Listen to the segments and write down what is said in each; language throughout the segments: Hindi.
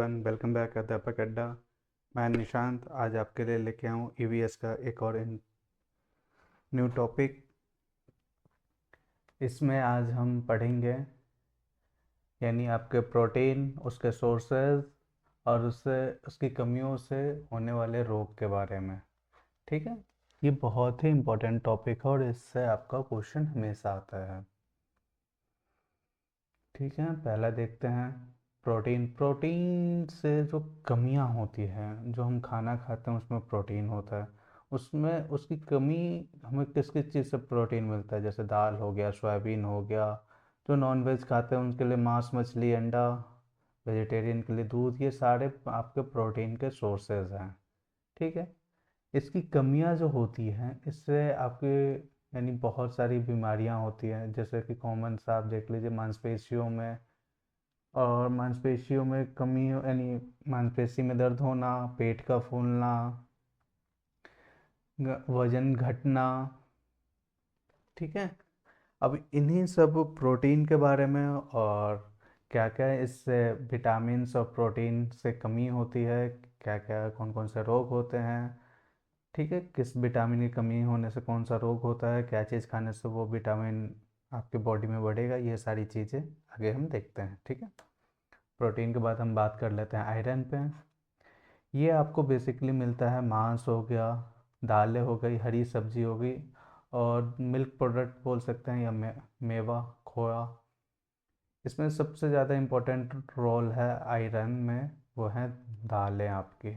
वेलकम बैक अध्यापक अड्डा। मैं निशांत आज आपके लिए लेके आऊँ ईवीएस का एक और न्यू टॉपिक। इसमें आज हम पढ़ेंगे यानी आपके प्रोटीन, उसके सोर्सेज और उसकी कमियों से होने वाले रोग के बारे में। ठीक है, ये बहुत ही इम्पोर्टेंट टॉपिक है और इससे आपका क्वेश्चन हमेशा आता है। ठीक है, पहला देखते हैं प्रोटीन। प्रोटीन से जो कमियां होती हैं, जो हम खाना खाते हैं उसमें प्रोटीन होता है, उसमें उसकी कमी हमें किस किस चीज़ से प्रोटीन मिलता है, जैसे दाल हो गया, सोयाबीन हो गया। जो नॉन वेज खाते हैं उनके लिए मांस, मछली, अंडा। वेजिटेरियन के लिए दूध। ये सारे आपके प्रोटीन के सोर्सेज हैं। ठीक है, इसकी कमियां जो होती हैं इससे आपके यानी बहुत सारी बीमारियां होती हैं, जैसे कि कॉमन सा आप देख लीजिए मांसपेशियों में। और मांसपेशियों में कमी यानी मांसपेशी में दर्द होना, पेट का फूलना, वजन घटना। ठीक है, अब इन्हीं सब प्रोटीन के बारे में और क्या क्या इससे विटामिन्स और प्रोटीन से कमी होती है, क्या क्या कौन कौन से रोग होते हैं। ठीक है, किस विटामिन की कमी होने से कौन सा रोग होता है, क्या चीज़ खाने से वो विटामिन आपके बॉडी में बढ़ेगा, ये सारी चीज़ें आगे हम देखते हैं। ठीक है, प्रोटीन के बाद हम बात कर लेते हैं आयरन पे। ये आपको बेसिकली मिलता है मांस हो गया, दालें हो गई, हरी सब्जी हो गई और मिल्क प्रोडक्ट बोल सकते हैं, या मेवा, खोया। इसमें सबसे ज़्यादा इम्पोर्टेंट रोल है आयरन में, वो है दालें आपकी।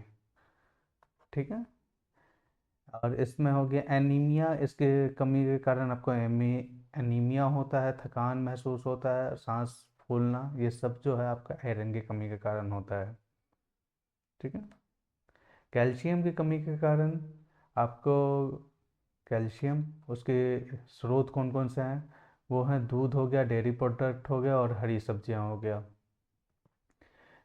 ठीक है, और इसमें हो गया एनीमिया। इसके कमी के कारण आपको एनीमिया होता है, थकान महसूस होता है, सांस फूलना। ये सब जो है आपका आयरन की कमी के कारण होता है। ठीक है, कैल्शियम की कमी के कारण आपको कैल्शियम, उसके स्रोत कौन कौन से हैं, वो हैं दूध हो गया, डेयरी प्रोडक्ट हो गया और हरी सब्जियां हो गया।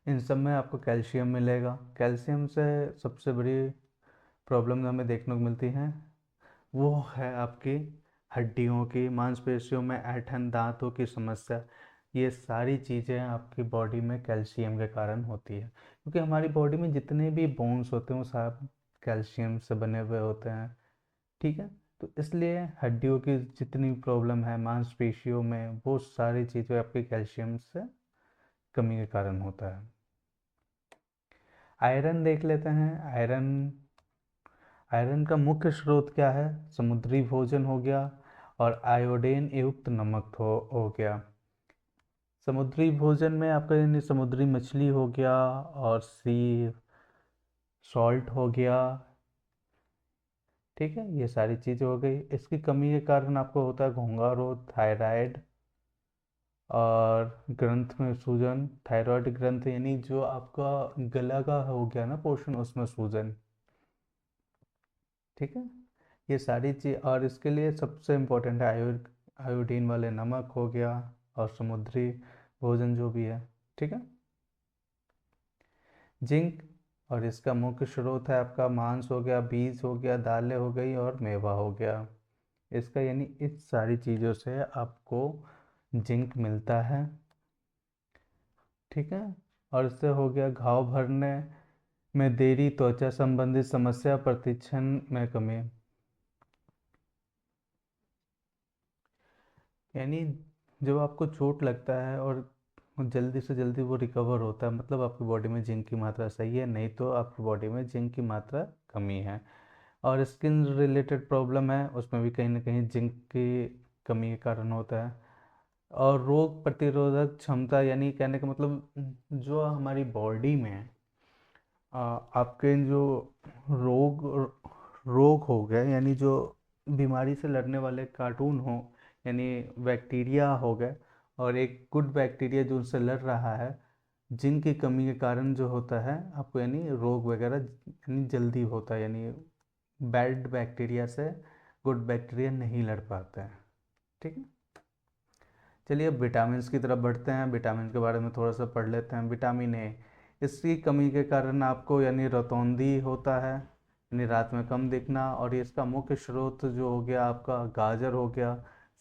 इन सब में आपको कैल्शियम मिलेगा। कैल्शियम से सबसे बड़ी प्रॉब्लम हमें देखने को मिलती है, वो है आपकी हड्डियों की, मांसपेशियों में ऐंठन, दांतों की समस्या। ये सारी चीज़ें आपकी बॉडी में कैल्शियम के कारण होती है, क्योंकि हमारी बॉडी में जितने भी बोन्स होते हैं वो सब कैल्शियम से बने हुए होते हैं। ठीक है, तो इसलिए हड्डियों की जितनी प्रॉब्लम है, मांसपेशियों में, वो सारी चीज़ें आपकी कैल्शियम से कमी के कारण होता है। आयरन देख लेते हैं। आयरन आयरन का मुख्य स्रोत क्या है, समुद्री भोजन हो गया और आयोडीन युक्त नमक हो गया। समुद्री भोजन में आपका यानी समुद्री मछली हो गया और सी सॉल्ट हो गया। ठीक है, ये सारी चीज़ें हो गई। इसकी कमी के कारण आपको होता है घोंघा रोग, थायराइड और ग्रंथ में सूजन। थायराइड ग्रंथ यानी जो आपका गला का हो गया ना पोर्शन, उसमें सूजन। ठीक है, ये सारी चीज़, और इसके लिए सबसे इम्पोर्टेंट है आयोडीन वाले नमक हो गया और समुद्री भोजन जो भी है। ठीक है, जिंक, और इसका मुख्य स्रोत है आपका मांस हो गया, बीज हो गया, दालें हो गई और मेवा हो गया। इसका यानी इस सारी चीज़ों से आपको जिंक मिलता है। ठीक है, और इससे हो गया घाव भरने में देरी, त्वचा संबंधित समस्या, प्रतिक्षण में कमी। यानी जब आपको चोट लगता है और जल्दी से जल्दी वो रिकवर होता है, मतलब आपकी बॉडी में जिंक की मात्रा सही है, नहीं तो आपकी बॉडी में जिंक की मात्रा कमी है। और स्किन रिलेटेड प्रॉब्लम है, उसमें भी कहीं ना कहीं जिंक की कमी के कारण होता है। और रोग प्रतिरोधक क्षमता, यानी कहने का मतलब जो हमारी बॉडी में आपके जो रोग रोग हो गए, यानी जो बीमारी से लड़ने वाले कार्टून हो, यानी बैक्टीरिया हो गए, और एक गुड बैक्टीरिया जो उनसे लड़ रहा है, जिनकी कमी के कारण जो होता है आपको यानी रोग वगैरह यानी जल्दी होता है, यानी बैड बैक्टीरिया से गुड बैक्टीरिया नहीं लड़ पाते हैं। ठीक है, चलिए अब विटामिन की तरफ बढ़ते हैं। विटामिन के बारे में थोड़ा सा पढ़ लेते हैं। विटामिन ए, इसकी कमी के कारण आपको यानी रतौंधी होता है, यानी रात में कम दिखना। और ये इसका मुख्य स्रोत जो हो गया आपका गाजर हो गया,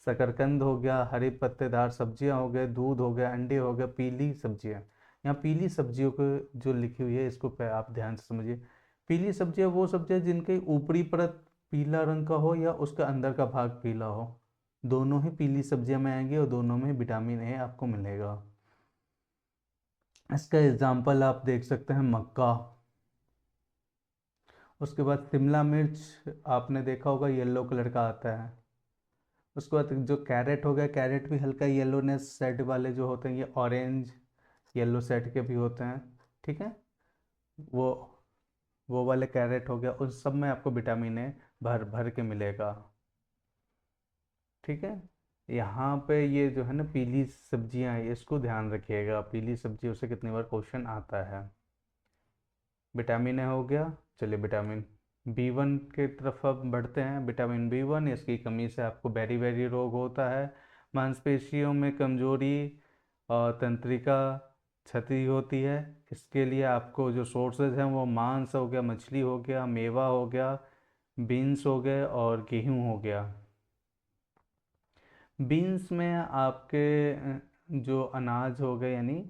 शकरकंद हो गया, हरी पत्तेदार सब्जियां हो गए, दूध हो गया, अंडे हो गए, पीली सब्जियां। यहाँ पीली सब्जियों को जो लिखी हुई है इसको आप ध्यान से समझिए। पीली सब्जियाँ वो सब्जियाँ जिनके ऊपरी परत पीला रंग का हो या उसका अंदर का भाग पीला हो, दोनों ही पीली सब्जियां में आएंगी और दोनों में विटामिन ए आपको मिलेगा। इसका एग्जाम्पल आप देख सकते हैं मक्का। उसके बाद शिमला मिर्च, आपने देखा होगा येलो कलर का आता है। उसके बाद जो कैरेट हो गया, कैरेट भी हल्का येलोनेस सेट वाले जो होते हैं, ये ऑरेंज येलो सेट के भी होते हैं। ठीक है, वो वो वाले कैरेट हो गया, उस सब में आपको विटामिन ए भर भर के मिलेगा। ठीक है, यहाँ पे ये जो है ना पीली सब्जियाँ हैं, इसको ध्यान रखिएगा, पीली सब्जियों से कितनी बार क्वेश्चन आता है। विटामिन ए हो गया। चलिए विटामिन बी 1 के तरफ अब बढ़ते हैं। विटामिन बी 1, इसकी कमी से आपको बेरी बेरी रोग होता है, मांसपेशियों में कमजोरी और तंत्रिका क्षति होती है। इसके लिए आपको जो सोर्सेज हैं वो मांस हो गया, मछली हो गया, मेवा हो गया, बीन्स हो गए और गेहूँ हो गया। बीन्स में आपके जो अनाज हो गए यानी,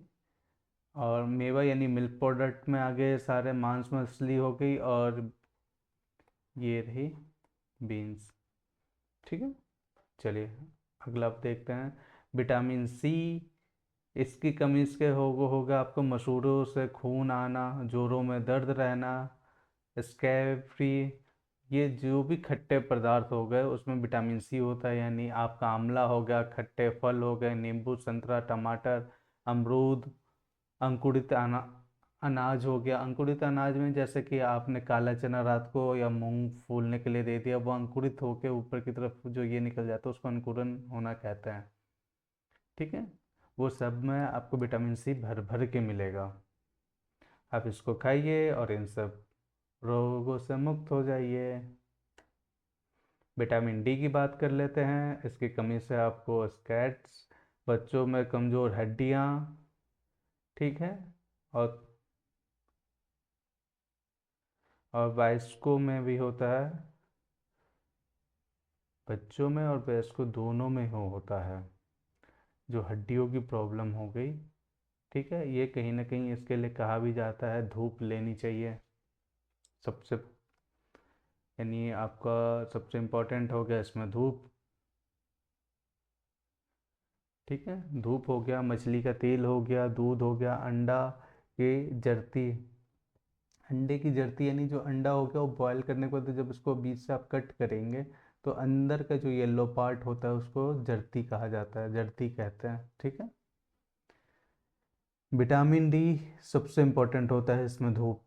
और मेवा यानी मिल्क प्रोडक्ट में आ गए सारे, मांस मछली हो गई, और ये रही बीन्स। ठीक है, चलिए अगला आप देखते हैं विटामिन सी। इसकी कमी से होगा आपको मसूड़ों से खून आना, जोड़ों में दर्द रहना, स्कैब फ्री। ये जो भी खट्टे पदार्थ हो गए उसमें विटामिन सी होता है, यानी आपका आंवला हो गया, खट्टे फल हो गए, नींबू, संतरा, टमाटर, अमरूद, अंकुरित अनाज हो गया। अंकुरित अनाज में जैसे कि आपने काला चना रात को या मूंग फूलने के लिए दे दिया, वो अंकुरित होकर ऊपर की तरफ जो ये निकल जाता है उसको अंकुरन होना कहते हैं। ठीक है, वो सब में आपको विटामिन सी भर भर के मिलेगा। आप इसको खाइए और इन सब रोगों से मुक्त हो जाइए। विटामिन डी की बात कर लेते हैं। इसकी कमी से आपको स्कैट्स, बच्चों में कमज़ोर हड्डियाँ, ठीक है, और वयस्कों में भी होता है, बच्चों में और वयस्कों दोनों में होता है, जो हड्डियों की प्रॉब्लम हो गई। ठीक है, ये कहीं ना कहीं इसके लिए कहा भी जाता है धूप लेनी चाहिए सबसे, यानी आपका सबसे इम्पोर्टेंट हो गया इसमें धूप। ठीक है, धूप हो गया, मछली का तेल हो गया, दूध हो गया, अंडा के जर्ती, अंडे की जर्ती यानी जो अंडा हो गया वो बॉयल करने के बाद जब इसको बीच से आप कट करेंगे तो अंदर का जो येलो पार्ट होता है उसको जर्ती कहा जाता है, जर्ती कहते हैं। ठीक है, विटामिन डी सबसे इम्पोर्टेंट होता है इसमें धूप।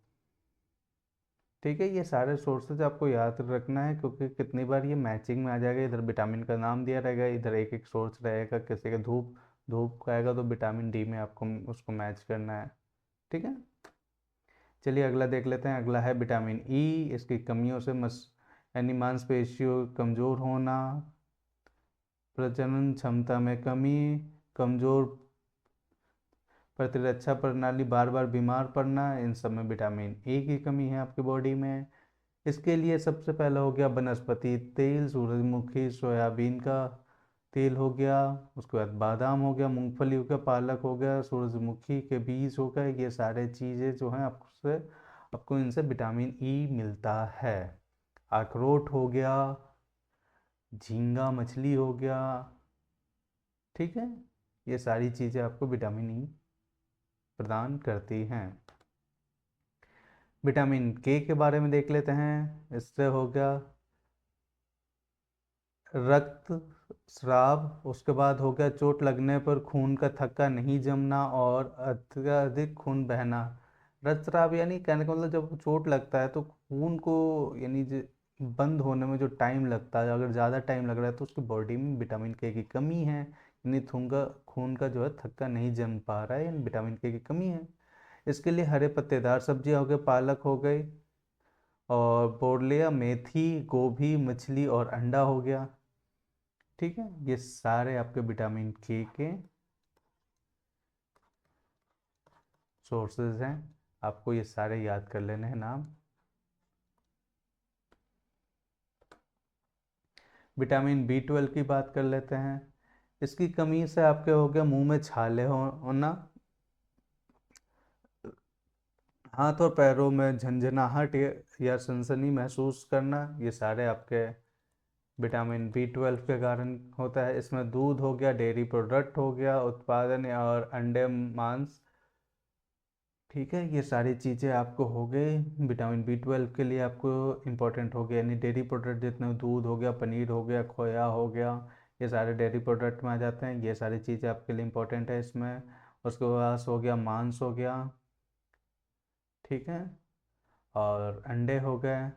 ठीक है, ये सारे सोर्सेज आपको याद रखना है क्योंकि कितनी बार ये मैचिंग में आ जाएगा, इधर विटामिन का नाम दिया रहेगा, इधर एक एक सोर्स रहेगा, किसी का धूप, धूप का आएगा तो विटामिन डी में आपको उसको मैच करना है। ठीक है, चलिए अगला देख लेते हैं। अगला है विटामिन ई। इसकी कमियों से यानी मांसपेशियों कमज़ोर होना, प्रजनन क्षमता में कमी, कमज़ोर प्रतिरक्षा प्रणाली, बार बार बीमार पड़ना, इन सब में विटामिन ए की कमी है आपकी बॉडी में। इसके लिए सबसे पहला हो गया वनस्पति तेल, सूरजमुखी सोयाबीन का तेल हो गया, उसके बाद बादाम हो गया, मूंगफली हो गया, पालक हो गया, सूरजमुखी के बीज हो गए। ये सारे चीज़ें जो हैं आपको इनसे विटामिन ई मिलता है। अखरोट हो गया, झींगा मछली हो गया। ठीक है, ये सारी चीज़ें आपको विटामिन ई प्रदान करती हैं। विटामिन के बारे में देख लेते हैं। इससे हो गया रक्त स्राव, उसके बाद हो गया चोट लगने पर खून का थक्का नहीं जमना और अत्यधिक खून बहना। रक्त स्राव यानी कहने का मतलब जब चोट लगता है तो खून को यानी बंद होने में जो टाइम लगता है, अगर ज़्यादा टाइम लग रहा है तो उसकी बॉडी में विटामिन के की कमी है, यानी खून का जो है थक्का नहीं जम पा रहा है, यानी विटामिन के की कमी है। इसके लिए हरे पत्तेदार सब्जियां हो गई, पालक हो गई, और बोरलिया, मेथी, गोभी, मछली और अंडा हो गया। ठीक है, ये सारे आपके विटामिन के सोर्सेज हैं, आपको ये सारे याद कर लेने हैं नाम। विटामिन बी 12 की बात कर लेते हैं। इसकी कमी से आपके हो गया मुंह में छाले होना, हाथ और पैरों में झंझनाहट या सनसनी महसूस करना, ये सारे आपके विटामिन B12 के कारण होता है। इसमें दूध हो गया, डेयरी प्रोडक्ट हो गया, उत्पादन और अंडे, मांस, ठीक है, ये सारी चीज़ें आपको हो गई विटामिन B12 के लिए आपको इम्पोर्टेंट हो गया। यानी डेयरी प्रोडक्ट जितने दूध हो गया, पनीर हो गया, खोया हो गया, ये सारे डेयरी प्रोडक्ट में आ जाते हैं। ये सारी चीज़ें आपके लिए इम्पोर्टेंट है इसमें। उसके बाद हो गया मांस हो गया, ठीक है, और अंडे हो गए,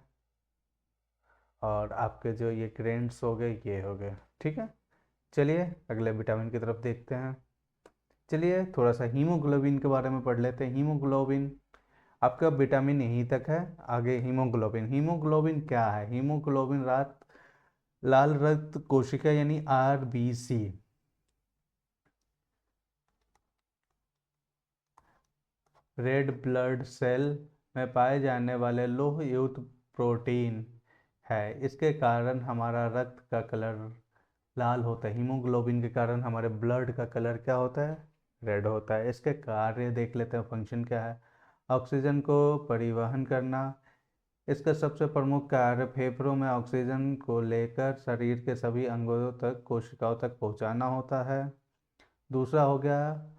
और आपके जो ये ग्रेन्स हो गए, ये हो गए, ठीक है। चलिए अगले विटामिन की तरफ देखते हैं। चलिए थोड़ा सा हीमोग्लोबिन के बारे में पढ़ लेते हैं। हीमोग्लोबिन आपका विटामिन यहीं तक है। आगे हीमोग्लोबिन, हीमोग्लोबिन क्या है? हीमोग्लोबिन रात लाल रक्त कोशिका यानी RBC, रेड ब्लड सेल में पाए जाने वाले लौह युक्त प्रोटीन है। इसके कारण हमारा रक्त का कलर लाल होता है। हीमोग्लोबिन के कारण हमारे ब्लड का कलर क्या होता है? रेड होता है। इसके कार्य देख लेते हैं, फंक्शन क्या है। ऑक्सीजन को परिवहन करना, इसका सबसे प्रमुख कार्य फेफड़ों में ऑक्सीजन को लेकर शरीर के सभी अंगों तक, कोशिकाओं तक पहुंचाना होता है। दूसरा हो गया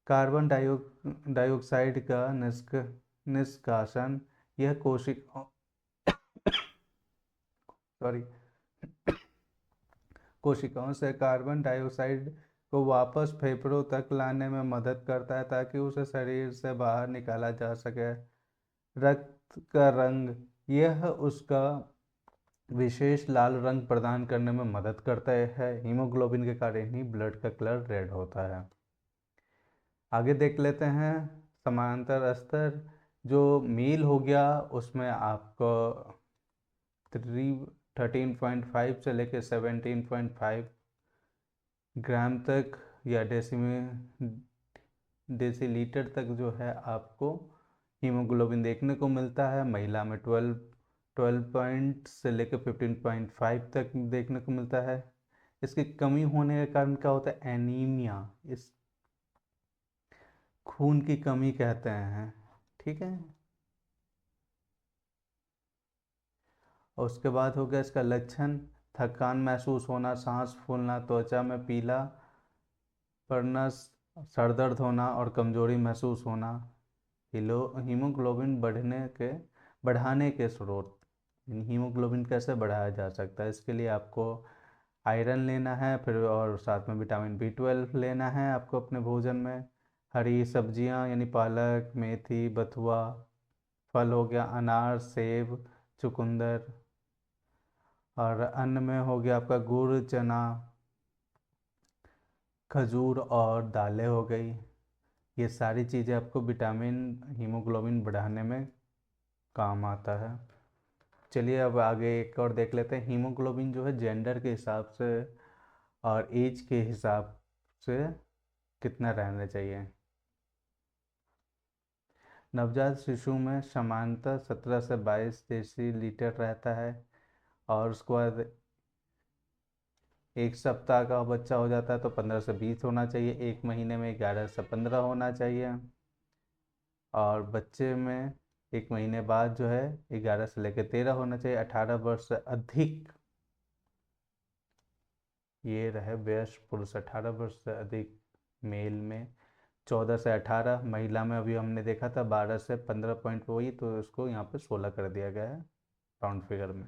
डाइऑक्साइड का निष्कासन। यह कोशिकाओं सॉरी कोशिकाओं से कार्बन डाइऑक्साइड को वापस फेफड़ों तक लाने में मदद करता है ताकि उसे शरीर से बाहर निकाला जा सके। रक्त का रंग, यह उसका विशेष लाल रंग प्रदान करने में मदद करता है। हीमोग्लोबिन के कारण ही ब्लड का कलर रेड होता है। आगे देख लेते हैं समांतर स्तर। जो मील हो गया उसमें आपको 13.5 से लेकर 17.5 ग्राम तक या डेसीलीटर तक जो है आपको हीमोग्लोबिन देखने को मिलता है। महिला में 12 पॉइंट से लेकर 15.5 तक देखने को मिलता है। इसकी कमी होने के कारण क्या होता है? एनीमिया, इस खून की कमी कहते हैं, ठीक है। और उसके बाद हो गया इसका लक्षण, थकान महसूस होना, सांस फूलना, त्वचा में पीला पड़ना, सर दर्द होना और कमजोरी महसूस होना। हीमोग्लोबिन बढ़ाने के स्रोत, हीमोग्लोबिन कैसे बढ़ाया जा सकता है? इसके लिए आपको आयरन लेना है, फिर और साथ में विटामिन B12 लेना है आपको अपने भोजन में। हरी सब्जियां यानी पालक, मेथी, बथुआ, फल हो गया अनार, सेब, चुकंदर, और अन्न में हो गया आपका गुड़, चना, खजूर और दालें हो गई। ये सारी चीज़ें आपको विटामिन हीमोग्लोबिन बढ़ाने में काम आता है। चलिए अब आगे एक और देख लेते हैं। हीमोग्लोबिन जो है जेंडर के हिसाब से और एज के हिसाब से कितना रहना चाहिए। नवजात शिशु में सामान्यतः 17 से 22 डेसीलीटर रहता है, और उसके बाद एक सप्ताह का बच्चा हो जाता है तो 15 से 20 होना चाहिए। एक महीने में 11 से 15 होना चाहिए, और बच्चे में एक महीने बाद जो है 11 से लेकर 13 होना चाहिए। 18 वर्ष से अधिक, ये रहे वयस्क पुरुष 18 वर्ष से अधिक मेल में, 14 से 18, महिला में अभी हमने देखा था 12 से 15 पॉइंट वही, तो इसको यहाँ पे 16 कर दिया गया है राउंड फिगर में।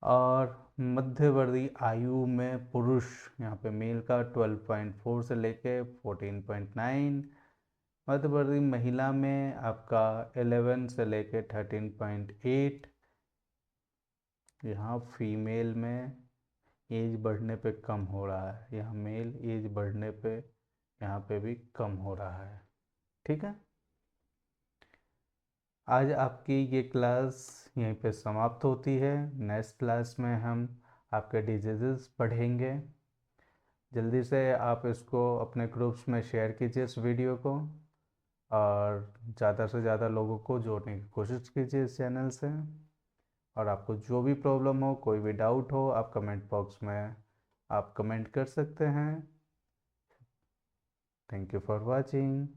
और मध्यवर्ती आयु में पुरुष, यहाँ पे मेल का 12.4 से लेके 14.9, मध्यवर्ती महिला में आपका 11 से लेके 13.8। यहाँ फीमेल में एज बढ़ने पे कम हो रहा है, यहाँ मेल एज बढ़ने पे यहाँ पे भी कम हो रहा है, ठीक है। आज आपकी ये क्लास यहीं पे समाप्त होती है। नेक्स्ट क्लास में हम आपके डिजीज़ेस पढ़ेंगे। जल्दी से आप इसको अपने ग्रुप्स में शेयर कीजिए इस वीडियो को, और ज़्यादा से ज़्यादा लोगों को जोड़ने की कोशिश कीजिए इस चैनल से। और आपको जो भी प्रॉब्लम हो, कोई भी डाउट हो, आप कमेंट बॉक्स में आप कमेंट कर सकते हैं। Thank you for watching.